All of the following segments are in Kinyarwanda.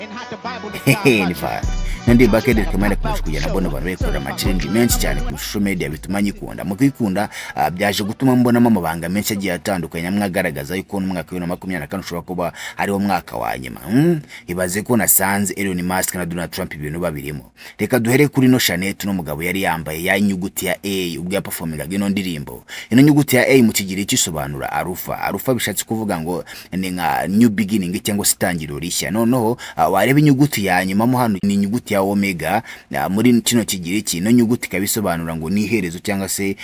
Ni fine. Nandi bakede kamera kumushukuye nabona abantu bekora amachallenge menshi cyane ku social media bituma nyikunda. Mu kwikunda byaje gutuma mbonamo amabanga menshi agiye atandukanye amwagaragaza yuko n'umwaka wa 2025 ushobora kuba ari wo mwaka wa nyuma. Ibaze ko nasanze Elon Musk na Donald Trump ibintu babirimo. Reka duhere kuri no Shanet no mugabo yari yambaye ya nyuguti ya A ubwo ya performinga ino ndirimbo. Ino nyuguti ya A mu kigiri cy'isobanura arufa bishatse kuvuga ngo ni nka new beginning cyangwa sitangiro rishya. Noneho wareba inyuguti ya nyuma mo hano ni inyuguti ya omega muri kino kigiri kino nyuguti kabisobanura ngo ni iherezo cyangwa se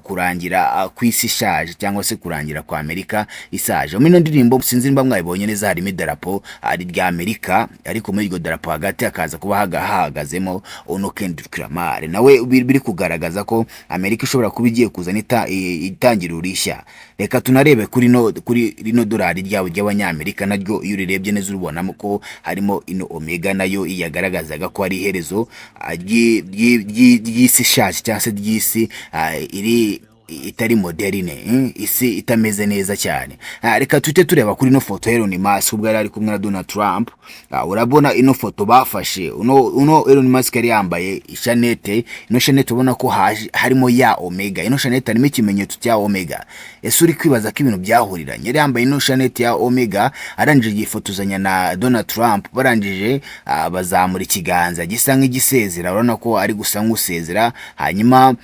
kurangira kwisi ishaje cyangwa se kurangira kwa Amerika isaje. Mu ndirimbo sinzi nimba mwayibonye neza harimo idarapo ari rya Amerika ariko muri iryo darapo hagati akaza kuba hahagazemo ono Kendrick Lamar nawe biri kugaragaza ko Amerika ishobora kuba igiye kuzana itangiriro rishya. Reka tunarebe kuri rino dolari ryawe ry'abanyamerika naryo iyo urebye neza urubonamo ko harimo ino omega nayo iyagaragazaga ko ari iherezo ry'isi shaje cyangwa se ry'isi iri itari moderne isi itameze neza cyane. Reka tute tureba kuri no foto Elon Musk ubwo ari kumwe na Donald Trump. Urabona ino foto bafashe uno Elon Musk yari yambaye Shanet. Ino Shanet ubona ko harimo ya omega. Ino Shanet harimo ikimenyetso cya omega. Ese uri kwibaza ko ibintu byahuriranye. Yari yambaye ino Shanet ya omega arangije yifotozanya na Donald Trump barangije bazamura ikiganza gisa nk'igisezera. Urabona ko ari gusa nk'usezera. Hanyuma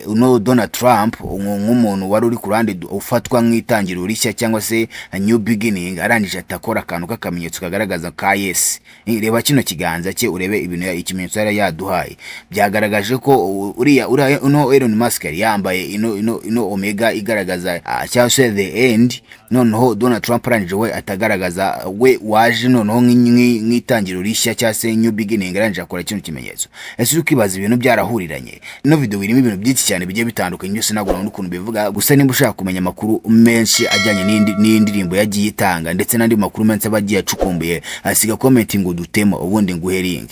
uno Donald Trump nk'umuntu wari uri ku ruhande ufatwa nk'itangiriro rishya cyangwa se new beginning arangije atakora akantu k'akamenyetso kagaragaza ka yes. Reba kino kiganza cye urebe ibintu ikimenyetso yari yaduhaye byagaragaje ko uriya uno Elon Musk yari yambaye ino omega igaragaza cyangwa se the end. Noneho Donald Trump arangije we atagaragaza we waje noneho nk'itangiriro rishya cyangwa se new beginning arangije akora kino kimenyetso. Ese ukibaza ibintu byarahuriranye. Ino video irimo ibintu byinshi cyane bigiye bitandukanye byose nagura n'ukuntu bivuga. Gusa nimba ushaka kumenya amakuru menshi ajyanye n'indirimbo yagiye itanga ndetse n'andi makuru menshi abagiye acukumbuye asiga comment ngo dutemo ubundi nguhe link.